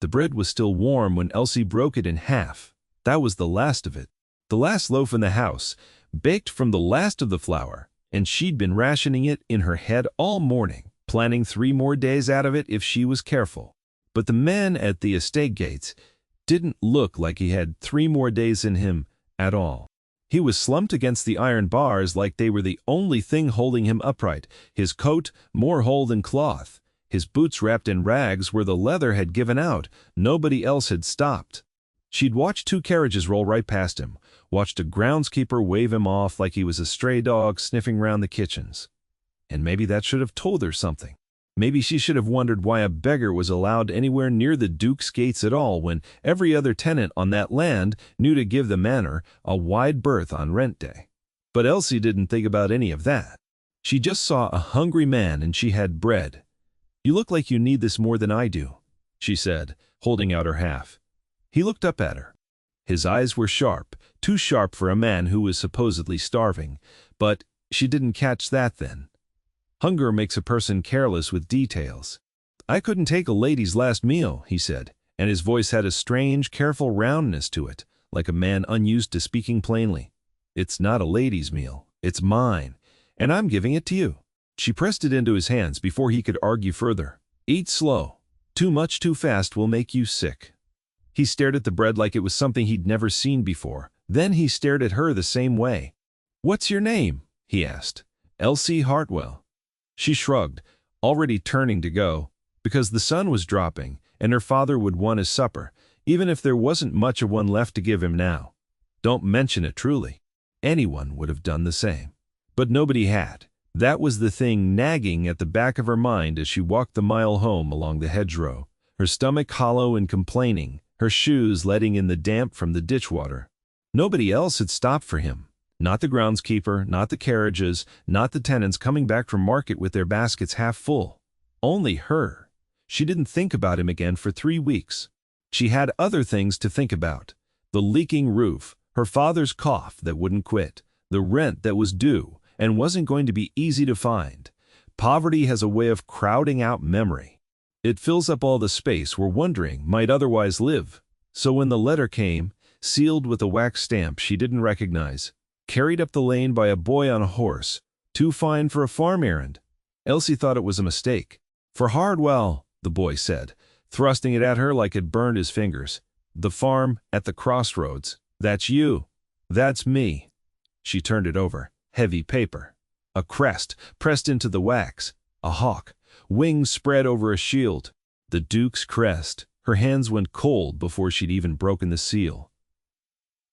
The bread was still warm when Elsie broke it in half. That was the last of it. The last loaf in the house, baked from the last of the flour, and she'd been rationing it in her head all morning, planning 3 more days out of it if she was careful. But the man at the estate gates didn't look like he had 3 more days in him at all. He was slumped against the iron bars like they were the only thing holding him upright, his coat more whole than cloth, his boots wrapped in rags where the leather had given out. Nobody else had stopped. She'd watched 2 carriages roll right past him, watched a groundskeeper wave him off like he was a stray dog sniffing round the kitchens. And maybe that should have told her something. Maybe she should have wondered why a beggar was allowed anywhere near the Duke's gates at all when every other tenant on that land knew to give the manor a wide berth on rent day. But Elsie didn't think about any of that. She just saw a hungry man and she had bread. "You look like you need this more than I do," she said, holding out her half. He looked up at her. His eyes were sharp, too sharp for a man who was supposedly starving, but she didn't catch that then. Hunger makes a person careless with details. "I couldn't take a lady's last meal," he said, and his voice had a strange, careful roundness to it, like a man unused to speaking plainly. "It's not a lady's meal. It's mine, and I'm giving it to you." She pressed it into his hands before he could argue further. "Eat slow. Too much too fast will make you sick." He stared at the bread like it was something he'd never seen before. Then he stared at her the same way. "What's your name?" he asked. "Elsie Hartwell." She shrugged, already turning to go, because the sun was dropping and her father would want his supper, even if there wasn't much of one left to give him now. Don't mention it, truly. Anyone would have done the same. But nobody had. That was the thing nagging at the back of her mind as she walked the mile home along the hedgerow, her stomach hollow and complaining, her shoes letting in the damp from the ditch water. Nobody else had stopped for him. Not the groundskeeper, not the carriages, not the tenants coming back from market with their baskets half full. Only her. She didn't think about him again for 3 weeks. She had other things to think about. The leaking roof, her father's cough that wouldn't quit, the rent that was due and wasn't going to be easy to find. Poverty has a way of crowding out memory. It fills up all the space where wondering might otherwise live. So when the letter came, sealed with a wax stamp she didn't recognize, carried up the lane by a boy on a horse, too fine for a farm errand, Elsie thought it was a mistake. "For Hardwell," the boy said, thrusting it at her like it burned his fingers. "The farm at the crossroads. That's you. That's me." She turned it over. Heavy paper. A crest pressed into the wax. A hawk. Wings spread over a shield. The Duke's crest. Her hands went cold before she'd even broken the seal.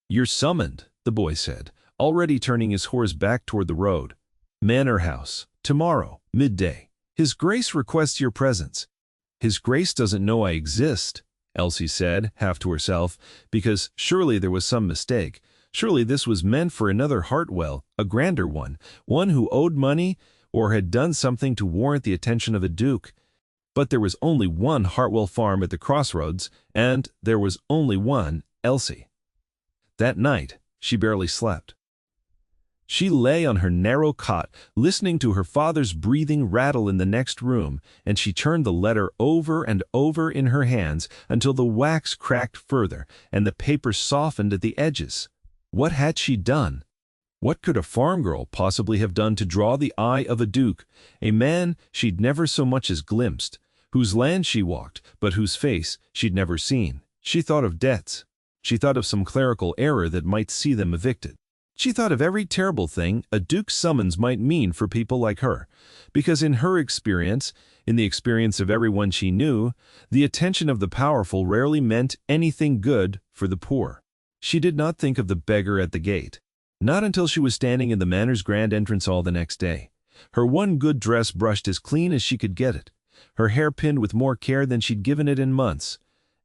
"You're summoned," the boy said, already turning his horse back toward the road. "Manor House. Tomorrow, midday. His Grace requests your presence." "His Grace doesn't know I exist," Elsie said, half to herself, because surely there was some mistake. Surely this was meant for another Hartwell, a grander one who owed money or had done something to warrant the attention of a duke. But there was only one Hartwell farm at the crossroads, and there was only one Elsie. That night, she barely slept. She lay on her narrow cot, listening to her father's breathing rattle in the next room, and she turned the letter over and over in her hands until the wax cracked further and the paper softened at the edges. What had she done? What could a farm girl possibly have done to draw the eye of a duke, a man she'd never so much as glimpsed, whose land she walked, but whose face she'd never seen? She thought of debts. She thought of some clerical error that might see them evicted. She thought of every terrible thing a duke's summons might mean for people like her, because in her experience, in the experience of everyone she knew, the attention of the powerful rarely meant anything good for the poor. She did not think of the beggar at the gate. Not until she was standing in the manor's grand entrance hall the next day. Her one good dress brushed as clean as she could get it, her hair pinned with more care than she'd given it in months,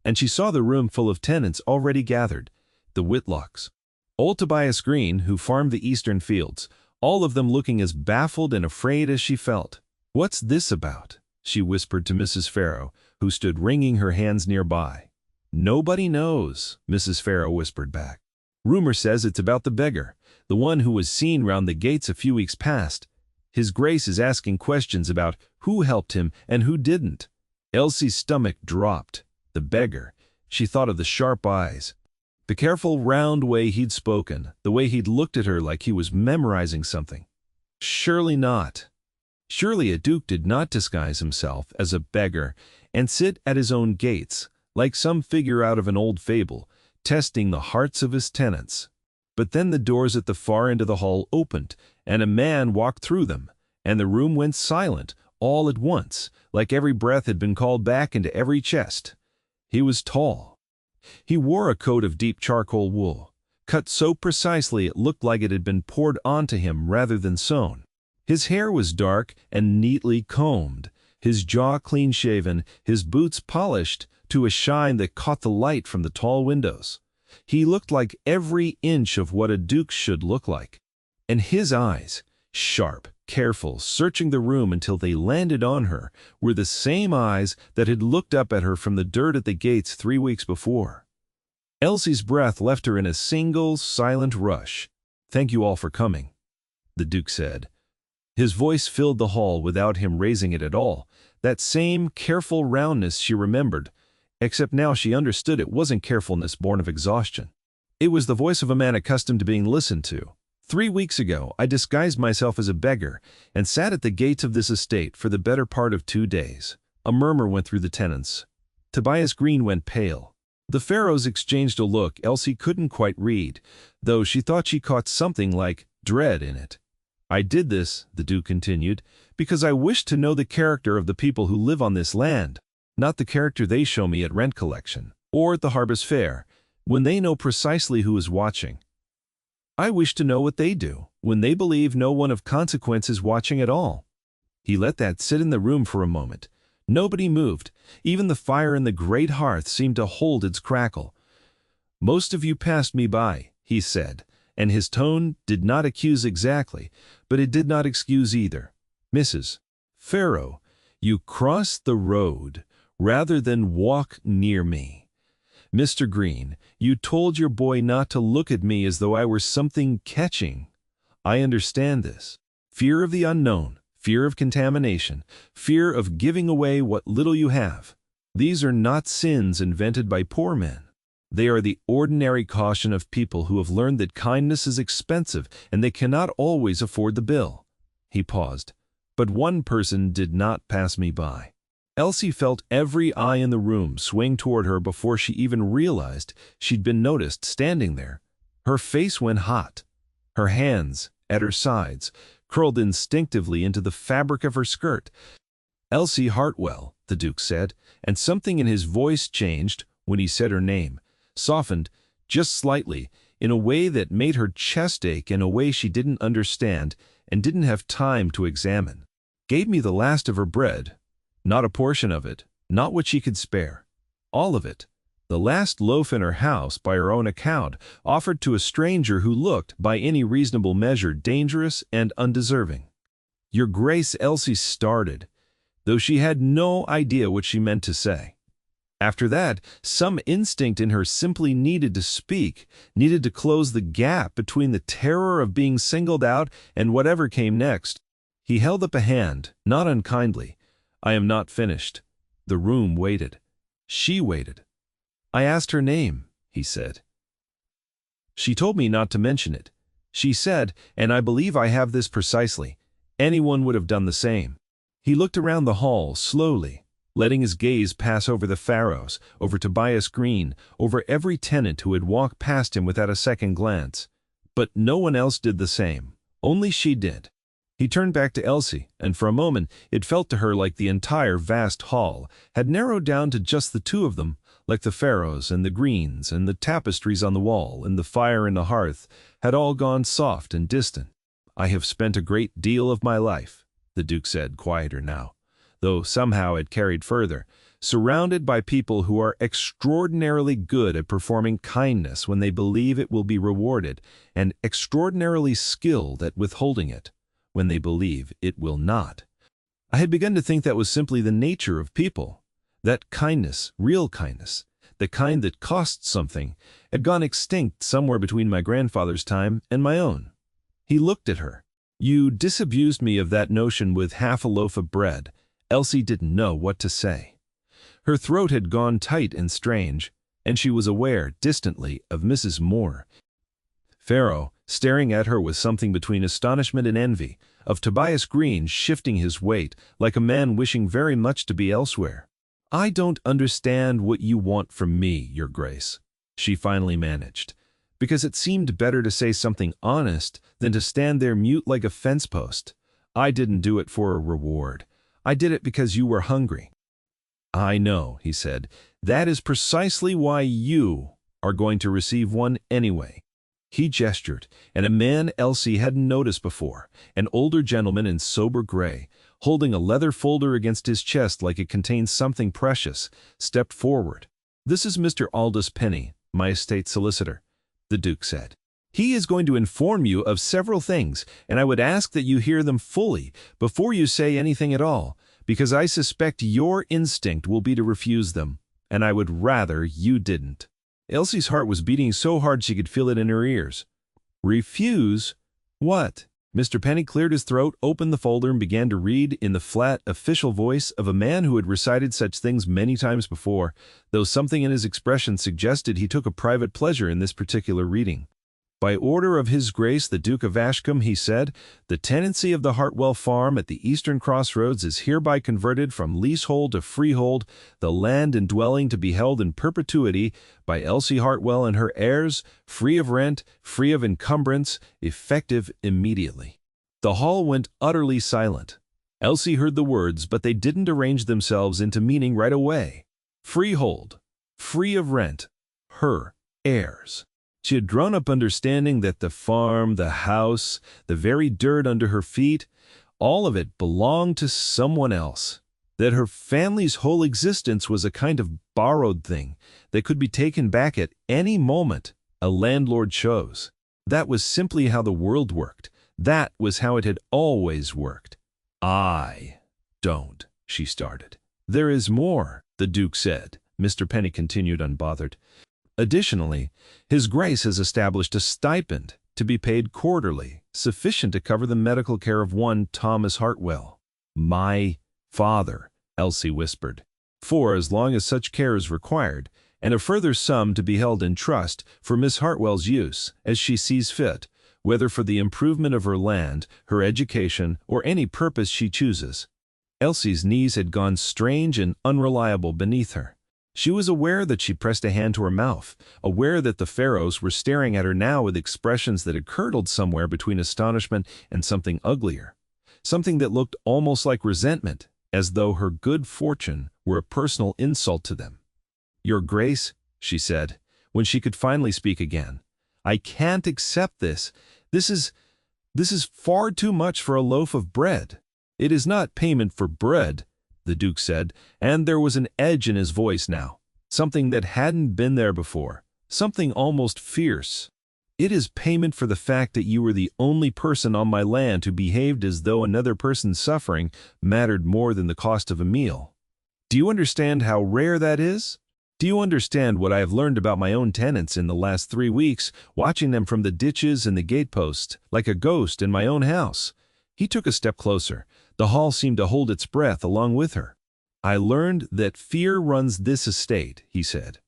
and she saw the room full of tenants already gathered, the Whitlocks. Old Tobias Green, who farmed the eastern fields, all of them looking as baffled and afraid as she felt. "What's this about?" she whispered to Mrs. Farrow, who stood wringing her hands nearby. "Nobody knows," Mrs. Farrow whispered back. "Rumor says it's about the beggar, the one who was seen round the gates a few weeks past. His Grace is asking questions about who helped him and who didn't." Elsie's stomach dropped. The beggar. She thought of the sharp eyes, the careful round way he'd spoken, the way he'd looked at her like he was memorizing something. Surely not. Surely a duke did not disguise himself as a beggar and sit at his own gates, like some figure out of an old fable, testing the hearts of his tenants. But then the doors at the far end of the hall opened, and a man walked through them, and the room went silent all at once, like every breath had been called back into every chest. He was tall. He wore a coat of deep charcoal wool, cut so precisely it looked like it had been poured onto him rather than sewn. His hair was dark and neatly combed, his jaw clean-shaven, his boots polished to a shine that caught the light from the tall windows. He looked like every inch of what a duke should look like. And his eyes, sharp, careful, searching the room until they landed on her, were the same eyes that had looked up at her from the dirt at the gates 3 weeks before. Elsie's breath left her in a single, silent rush. "Thank you all for coming," the Duke said. His voice filled the hall without him raising it at all, that same careful roundness she remembered, except now she understood it wasn't carefulness born of exhaustion. It was the voice of a man accustomed to being listened to. "3 weeks ago, I disguised myself as a beggar and sat at the gates of this estate for the better part of 2 days. A murmur went through the tenants. Tobias Green went pale. The pharaohs exchanged a look Elsie couldn't quite read, though she thought she caught something like dread in it. I did this," the Duke continued, "because I wished to know the character of the people who live on this land, not the character they show me at rent collection, or at the harvest fair, when they know precisely who is watching. I wish to know what they do, when they believe no one of consequence is watching at all." He let that sit in the room for a moment. Nobody moved. Even the fire in the great hearth seemed to hold its crackle. "Most of you passed me by," he said, and his tone did not accuse exactly, but it did not excuse either. "Mrs. Pharaoh, you crossed the road rather than walk near me. Mr. Green, you told your boy not to look at me as though I were something catching. I understand this. Fear of the unknown, fear of contamination, fear of giving away what little you have. These are not sins invented by poor men. They are the ordinary caution of people who have learned that kindness is expensive and they cannot always afford the bill." He paused. "But one person did not pass me by." Elsie felt every eye in the room swing toward her before she even realized she'd been noticed standing there. Her face went hot. Her hands, at her sides, curled instinctively into the fabric of her skirt. "Elsie Hartwell," the Duke said, and something in his voice changed when he said her name, softened just slightly, in a way that made her chest ache in a way she didn't understand and didn't have time to examine. "Gave me the last of her bread. Not a portion of it, not what she could spare. All of it. The last loaf in her house, by her own account, offered to a stranger who looked, by any reasonable measure, dangerous and undeserving." "Your Grace," Elsie started, though she had no idea what she meant to say. After that, some instinct in her simply needed to speak, needed to close the gap between the terror of being singled out and whatever came next. He held up a hand, not unkindly. "I am not finished." The room waited. She waited. "I asked her name," he said. "She told me not to mention it. She said, and I believe I have this precisely, anyone would have done the same." He looked around the hall slowly, letting his gaze pass over the pharaohs, over Tobias Green, over every tenant who had walked past him without a second glance. But no one else did the same. Only she did. He turned back to Elsie, and for a moment it felt to her like the entire vast hall had narrowed down to just the two of them, like the pharaohs and the greens and the tapestries on the wall and the fire in the hearth had all gone soft and distant. "I have spent a great deal of my life," the Duke said, quieter now, though somehow it carried further, "surrounded by people who are extraordinarily good at performing kindness when they believe it will be rewarded, and extraordinarily skilled at withholding it when they believe it will not. I had begun to think that was simply the nature of people, that kindness, real kindness, the kind that costs something, had gone extinct somewhere between my grandfather's time and my own." He looked at her. "You disabused me of that notion with half a loaf of bread." Elsie didn't know what to say. Her throat had gone tight and strange, and she was aware, distantly, of Mrs. Moore. Pharaoh, staring at her with something between astonishment and envy, of Tobias Green shifting his weight, like a man wishing very much to be elsewhere. "I don't understand what you want from me, Your Grace," she finally managed, because it seemed better to say something honest than to stand there mute like a fence post. "I didn't do it for a reward. I did it because you were hungry." "I know," he said. "That is precisely why you are going to receive one anyway." He gestured, and a man Elsie hadn't noticed before, an older gentleman in sober gray, holding a leather folder against his chest like it contained something precious, stepped forward. "This is Mr. Aldous Penny, my estate solicitor," the Duke said. "He is going to inform you of several things, and I would ask that you hear them fully before you say anything at all, because I suspect your instinct will be to refuse them, and I would rather you didn't." Elsie's heart was beating so hard she could feel it in her ears. "Refuse? What?" Mr. Penny cleared his throat, opened the folder, and began to read in the flat, official voice of a man who had recited such things many times before, though something in his expression suggested he took a private pleasure in this particular reading. "By order of His Grace the Duke of Ashcombe," he said, "the tenancy of the Hartwell farm at the eastern crossroads is hereby converted from leasehold to freehold, the land and dwelling to be held in perpetuity by Elsie Hartwell and her heirs, free of rent, free of encumbrance, effective immediately." The hall went utterly silent. Elsie heard the words, but they didn't arrange themselves into meaning right away. Freehold, free of rent, her heirs. She had grown up understanding that the farm, the house, the very dirt under her feet, all of it belonged to someone else. That her family's whole existence was a kind of borrowed thing that could be taken back at any moment a landlord chose. That was simply how the world worked. That was how it had always worked. "I don't," she started. "There is more," the Duke said. Mr. Penny continued unbothered. "Additionally, His Grace has established a stipend to be paid quarterly, sufficient to cover the medical care of one Thomas Hartwell." "My father," Elsie whispered, "for as long as such care is required, and a further sum to be held in trust for Miss Hartwell's use, as she sees fit, whether for the improvement of her land, her education, or any purpose she chooses." Elsie's knees had gone strange and unreliable beneath her. She was aware that she pressed a hand to her mouth, aware that the pharaohs were staring at her now with expressions that had curdled somewhere between astonishment and something uglier, something that looked almost like resentment, as though her good fortune were a personal insult to them. "Your Grace," she said, when she could finally speak again, "I can't accept this. This is far too much for a loaf of bread." "It is not payment for bread," the Duke said, and there was an edge in his voice now, something that hadn't been there before, something almost fierce. "It is payment for the fact that you were the only person on my land who behaved as though another person's suffering mattered more than the cost of a meal. Do you understand how rare that is? Do you understand what I have learned about my own tenants in the last 3 weeks, watching them from the ditches and the gateposts, like a ghost in my own house?" He took a step closer. The hall seemed to hold its breath along with her. "I learned that fear runs this estate," he said.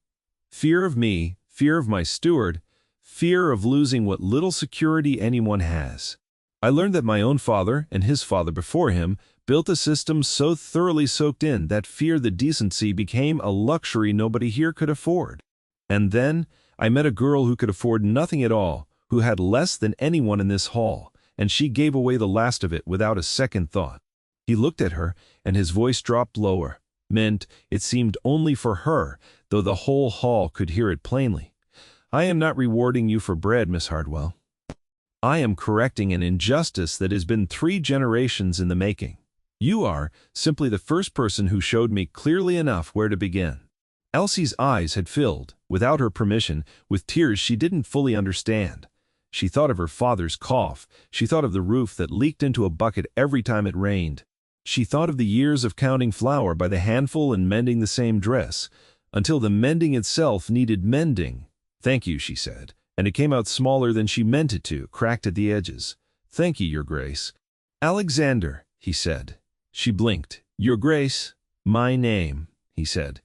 "Fear of me, fear of my steward, fear of losing what little security anyone has. I learned that my own father, and his father before him, built a system so thoroughly soaked in that fear the decency became a luxury nobody here could afford. And then I met a girl who could afford nothing at all, who had less than anyone in this hall, and she gave away the last of it without a second thought." He looked at her, and his voice dropped lower, meant, it seemed, only for her, though the whole hall could hear it plainly. "I am not rewarding you for bread, Miss Hartwell. I am correcting an injustice that has been 3 generations in the making. You are simply the first person who showed me clearly enough where to begin." Elsie's eyes had filled, without her permission, with tears she didn't fully understand. She thought of her father's cough. She thought of the roof that leaked into a bucket every time it rained. She thought of the years of counting flour by the handful and mending the same dress, until the mending itself needed mending. "Thank you," she said, and it came out smaller than she meant it to, cracked at the edges. "Thank you, Your Grace." "Alexander," he said. She blinked. "Your Grace, my name," he said.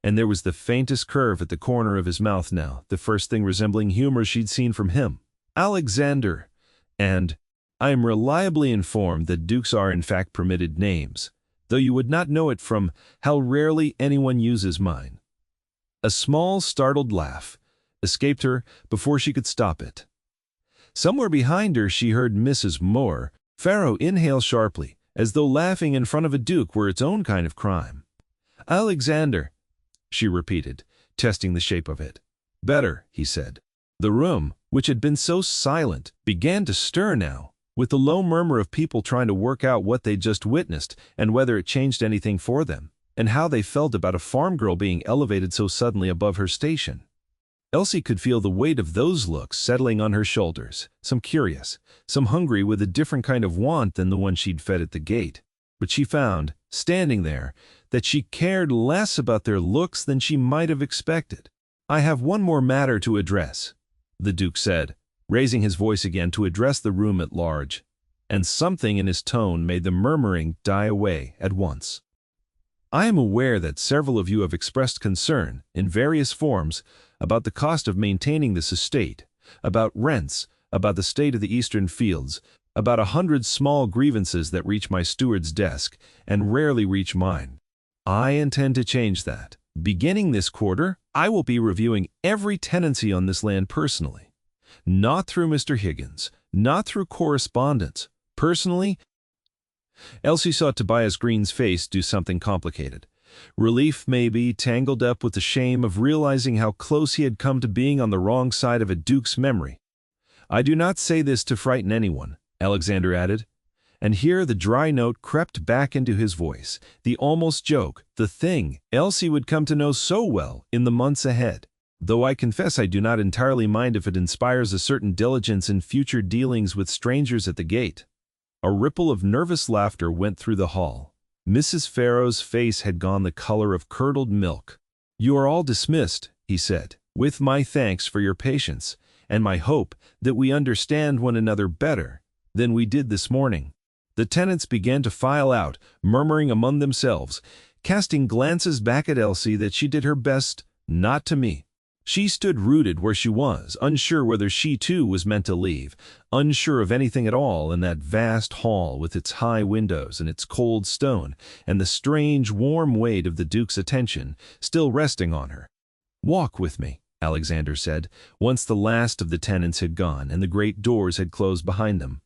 And there was the faintest curve at the corner of his mouth now, the first thing resembling humor she'd seen from him. Alexander. And I am reliably informed that dukes are in fact permitted names, though you would not know it from how rarely anyone uses mine. A small, startled laugh escaped her before she could stop it. Somewhere behind her she heard Mrs. Farrow inhale sharply, as though laughing in front of a duke were its own kind of crime. Alexander, she repeated, testing the shape of it. Better, he said. The room, which had been so silent, began to stir now, with the low murmur of people trying to work out what they'd just witnessed and whether it changed anything for them, and how they felt about a farm girl being elevated so suddenly above her station. Elsie could feel the weight of those looks settling on her shoulders, some curious, some hungry with a different kind of want than the one she'd fed at the gate. But she found, standing there, that she cared less about their looks than she might have expected. I have one more matter to address, the Duke said, raising his voice again to address the room at large, and something in his tone made the murmuring die away at once. I am aware that several of you have expressed concern, in various forms, about the cost of maintaining this estate, about rents, about the state of the eastern fields, about 100 small grievances that reach my steward's desk and rarely reach mine. I intend to change that. Beginning this quarter, I will be reviewing every tenancy on this land personally. Not through Mr. Higgins, not through correspondence. Personally, Elsie saw Tobias Green's face do something complicated. Relief, maybe, tangled up with the shame of realizing how close he had come to being on the wrong side of a duke's memory. I do not say this to frighten anyone, Alexander added. And here the dry note crept back into his voice, the almost joke, the thing Elsie would come to know so well in the months ahead. Though I confess I do not entirely mind if it inspires a certain diligence in future dealings with strangers at the gate. A ripple of nervous laughter went through the hall. Mrs. Farrow's face had gone the color of curdled milk. You are all dismissed, he said, with my thanks for your patience, and my hope that we understand one another better than we did this morning. The tenants began to file out, murmuring among themselves, casting glances back at Elsie that she did her best not to meet. She stood rooted where she was, unsure whether she too was meant to leave, unsure of anything at all in that vast hall with its high windows and its cold stone, and the strange, warm weight of the Duke's attention still resting on her. Walk with me, Alexander said, once the last of the tenants had gone and the great doors had closed behind them.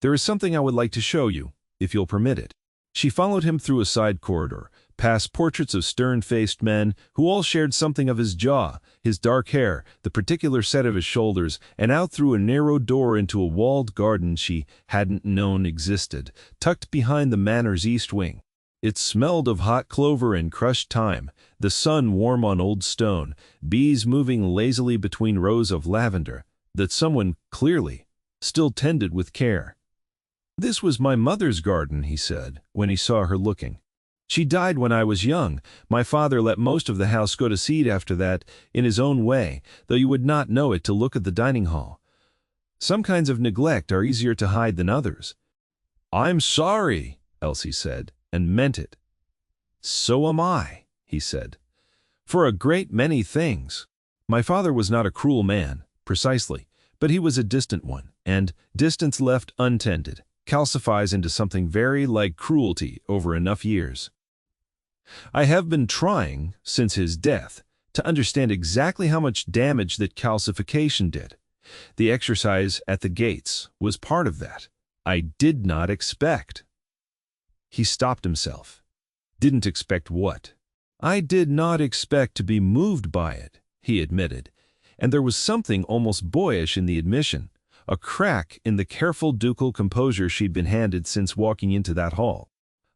There is something I would like to show you, if you'll permit it. She followed him through a side corridor, past portraits of stern-faced men who all shared something of his jaw, his dark hair, the particular set of his shoulders, and out through a narrow door into a walled garden she hadn't known existed, tucked behind the manor's east wing. It smelled of hot clover and crushed thyme, the sun warm on old stone, bees moving lazily between rows of lavender, that someone, clearly, still tended with care. This was my mother's garden, he said, when he saw her looking. She died when I was young. My father let most of the house go to seed after that, in his own way, though you would not know it to look at the dining hall. Some kinds of neglect are easier to hide than others. I'm sorry, Elsie said, and meant it. So am I, he said. For a great many things. My father was not a cruel man, precisely, but he was a distant one, and distance left untended calcifies into something very like cruelty over enough years. I have been trying, since his death, to understand exactly how much damage that calcification did. The exercise at the gates was part of that. I did not expect. He stopped himself. Didn't expect what? I did not expect to be moved by it, he admitted, and there was something almost boyish in the admission, a crack in the careful ducal composure she'd been handed since walking into that hall.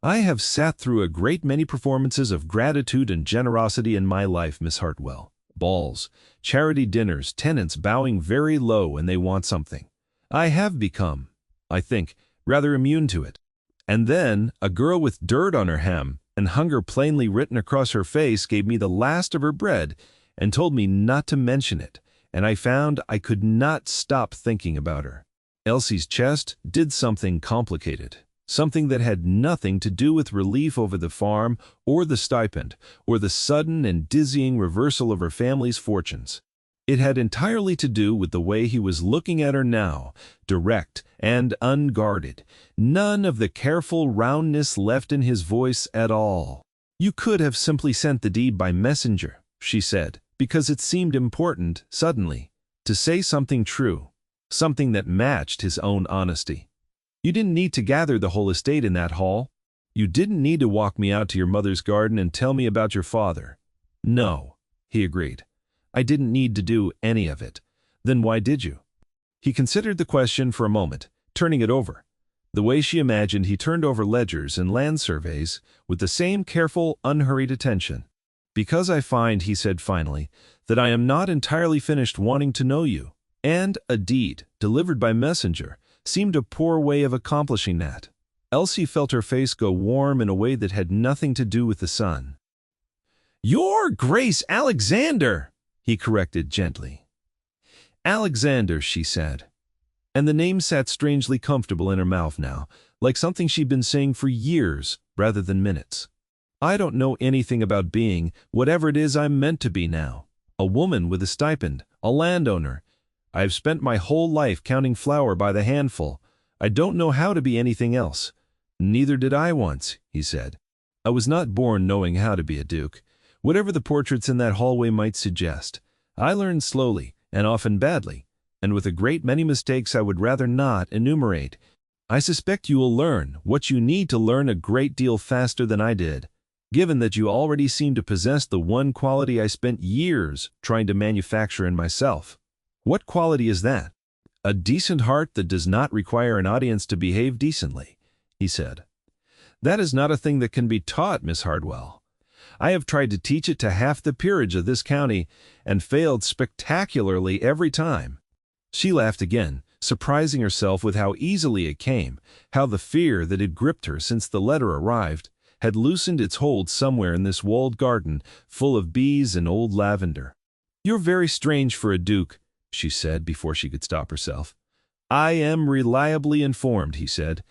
I have sat through a great many performances of gratitude and generosity in my life, Miss Hartwell. Balls, charity dinners, tenants bowing very low when they want something. I have become, I think, rather immune to it. And then a girl with dirt on her hem and hunger plainly written across her face gave me the last of her bread and told me not to mention it, and I found I could not stop thinking about her. Elsie's chest did something complicated. something that had nothing to do with relief over the farm or the stipend or the sudden and dizzying reversal of her family's fortunes. It had entirely to do with the way he was looking at her now, direct and unguarded, none of the careful roundness left in his voice at all. "You could have simply sent the deed by messenger," she said, because it seemed important, suddenly, to say something true, something that matched his own honesty. "You didn't need to gather the whole estate in that hall. You didn't need to walk me out to your mother's garden and tell me about your father." "No," he agreed. "I didn't need to do any of it." "Then why did you?" He considered the question for a moment, turning it over. The way she imagined he turned over ledgers and land surveys with the same careful, unhurried attention. "Because I find," he said finally, "that I am not entirely finished wanting to know you, and a deed, delivered by messenger, seemed a poor way of accomplishing that." Elsie felt her face go warm in a way that had nothing to do with the sun. "Your Grace Alexander!" he corrected gently. "Alexander," she said. And the name sat strangely comfortable in her mouth now, like something she'd been saying for years rather than minutes. "I don't know anything about being whatever it is I'm meant to be now. A woman with a stipend, a landowner. I've spent my whole life counting flour by the handful. I don't know how to be anything else." "Neither did I once," he said. "I was not born knowing how to be a duke. Whatever the portraits in that hallway might suggest, I learned slowly, and often badly, and with a great many mistakes I would rather not enumerate. I suspect you will learn what you need to learn a great deal faster than I did, given that you already seem to possess the one quality I spent years trying to manufacture in myself." "What quality is that?" "A decent heart that does not require an audience to behave decently," he said. "That is not a thing that can be taught, Miss Hardwell. I have tried to teach it to half the peerage of this county, and failed spectacularly every time." She laughed again, surprising herself with how easily it came, how the fear that had gripped her since the letter arrived had loosened its hold somewhere in this walled garden full of bees and old lavender. "You're very strange for a duke," she said before she could stop herself. "I am reliably informed," he said,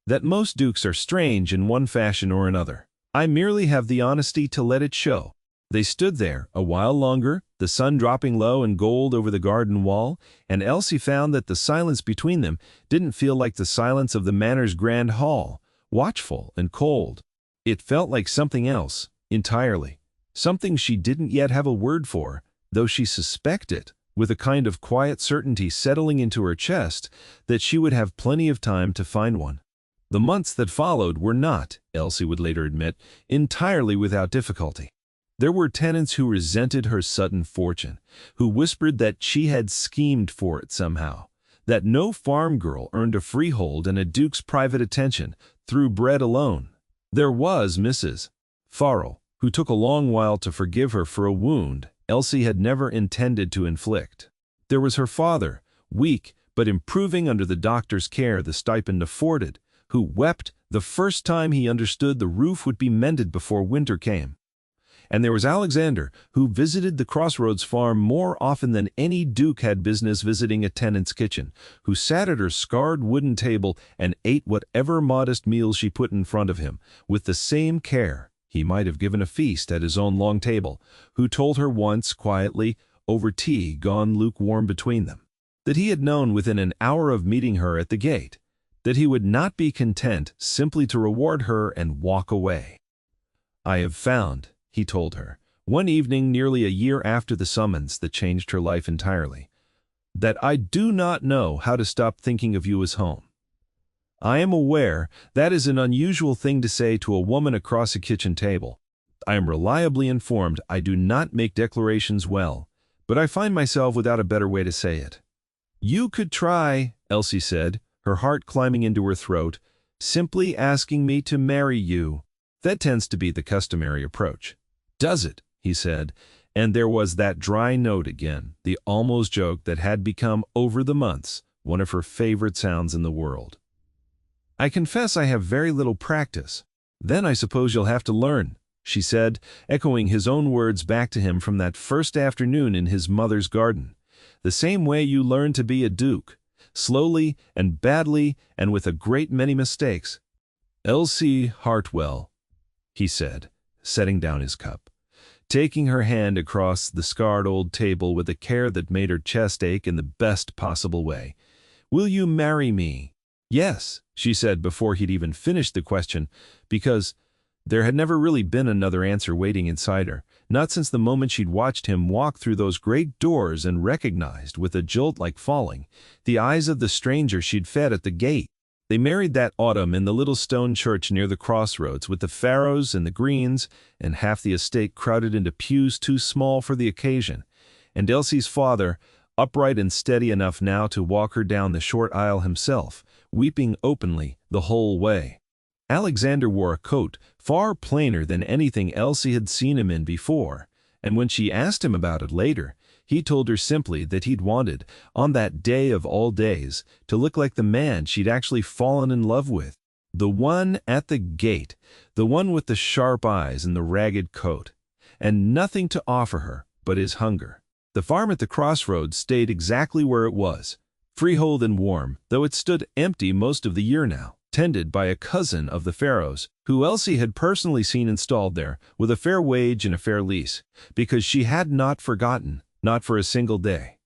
"that most dukes are strange in one fashion or another. I merely have the honesty to let it show." They stood there a while longer, the sun dropping low and gold over the garden wall, and Elsie found that the silence between them didn't feel like the silence of the manor's grand hall, watchful and cold. It felt like something else, entirely, something she didn't yet have a word for, though she suspected, with a kind of quiet certainty settling into her chest, that she would have plenty of time to find one. The months that followed were not, Elsie would later admit, entirely without difficulty. There were tenants who resented her sudden fortune, who whispered that she had schemed for it somehow, that no farm girl earned a freehold and a duke's private attention through bread alone. There was Mrs. Farrell, who took a long while to forgive her for a wound Elsie had never intended to inflict. There was her father, weak but improving under the doctor's care the stipend afforded, who wept the first time he understood the roof would be mended before winter came. And there was Alexander, who visited the Crossroads farm more often than any duke had business visiting a tenant's kitchen, who sat at her scarred wooden table and ate whatever modest meals she put in front of him, with the same care he might have given a feast at his own long table, who told her once, quietly, over tea gone lukewarm between them, that he had known within an hour of meeting her at the gate, that he would not be content simply to reward her and walk away. "I have found," he told her, one evening nearly a year after the summons that changed her life entirely, "that I do not know how to stop thinking of you as home. I am aware that is an unusual thing to say to a woman across a kitchen table. I am reliably informed I do not make declarations well, but I find myself without a better way to say it." "You could try," Elsie said, her heart climbing into her throat, "simply asking me to marry you. That tends to be the customary approach." "Does it?" he said, and there was that dry note again, the almost joke that had become, over the months, one of her favorite sounds in the world. "I confess I have very little practice." "Then I suppose you'll have to learn," she said, echoing his own words back to him from that first afternoon in his mother's garden. "The same way you learned to be a duke. Slowly and badly and with a great many mistakes. Elsie Hartwell, he said, setting down his cup, taking her hand across the scarred old table with a care that made her chest ache in the best possible way. Will you marry me? Yes, she said before he'd even finished the question, because there had never really been another answer waiting inside her, not since the moment she'd watched him walk through those great doors and recognized, with a jolt like falling, the eyes of the stranger she'd fed at the gate. They married that autumn in the little stone church near the crossroads, with the Farrows and the Greens and half the estate crowded into pews too small for the occasion, and Elsie's father, upright and steady enough now to walk her down the short aisle himself, weeping openly the whole way. Alexander wore a coat far plainer than anything Elsie had seen him in before, and when she asked him about it later, he told her simply that he'd wanted, on that day of all days, to look like the man she'd actually fallen in love with. The one at the gate, the one with the sharp eyes and the ragged coat, and nothing to offer her but his hunger. The farm at the crossroads stayed exactly where it was, freehold and warm, though it stood empty most of the year now, tended by a cousin of the Farrows, who Elsie had personally seen installed there, with a fair wage and a fair lease, because she had not forgotten, not for a single day,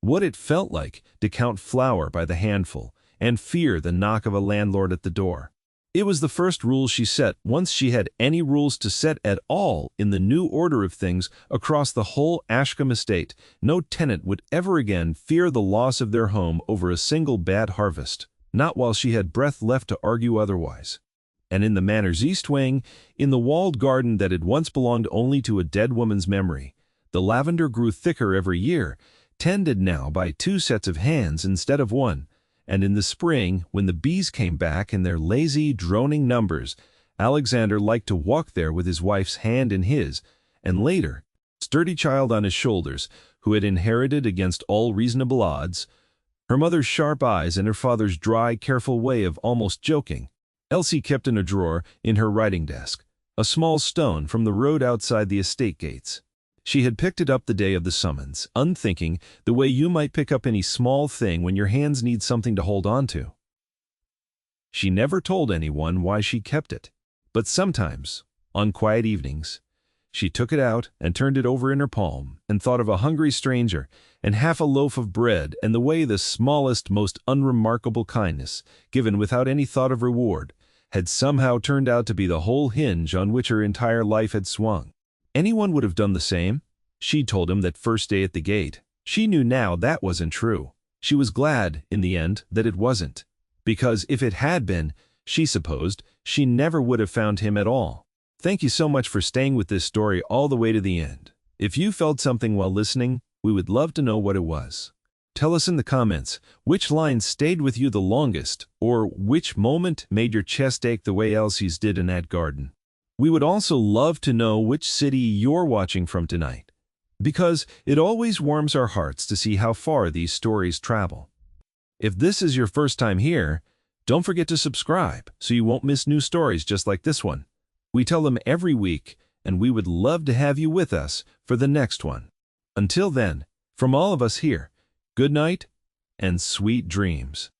what it felt like to count flour by the handful and fear the knock of a landlord at the door. It was the first rule she set, once she had any rules to set at all in the new order of things across the whole Ashcombe estate. No tenant would ever again fear the loss of their home over a single bad harvest, not while she had breath left to argue otherwise. And in the manor's east wing, in the walled garden that had once belonged only to a dead woman's memory, the lavender grew thicker every year, tended now by 2 sets of hands instead of 1, and in the spring, when the bees came back in their lazy, droning numbers, Alexander liked to walk there with his wife's hand in his, and later, sturdy child on his shoulders, who had inherited against all reasonable odds her mother's sharp eyes and her father's dry, careful way of almost joking. Elsie kept in a drawer in her writing desk a small stone from the road outside the estate gates. She had picked it up the day of the summons, unthinking, the way you might pick up any small thing when your hands need something to hold on to. She never told anyone why she kept it, but sometimes, on quiet evenings, she took it out and turned it over in her palm and thought of a hungry stranger and half a loaf of bread and the way the smallest, most unremarkable kindness, given without any thought of reward, had somehow turned out to be the whole hinge on which her entire life had swung. Anyone would have done the same. She'd told him that first day at the gate. She knew now that wasn't true. She was glad, in the end, that it wasn't, because if it had been, she supposed, she never would have found him at all. Thank you so much for staying with this story all the way to the end. If you felt something while listening, we would love to know what it was. Tell us in the comments which line stayed with you the longest, or which moment made your chest ache the way Elsie's did in that garden. We would also love to know which city you're watching from tonight, because it always warms our hearts to see how far these stories travel. If this is your first time here, don't forget to subscribe so you won't miss new stories just like this one. We tell them every week, and we would love to have you with us for the next one. Until then, from all of us here, good night and sweet dreams.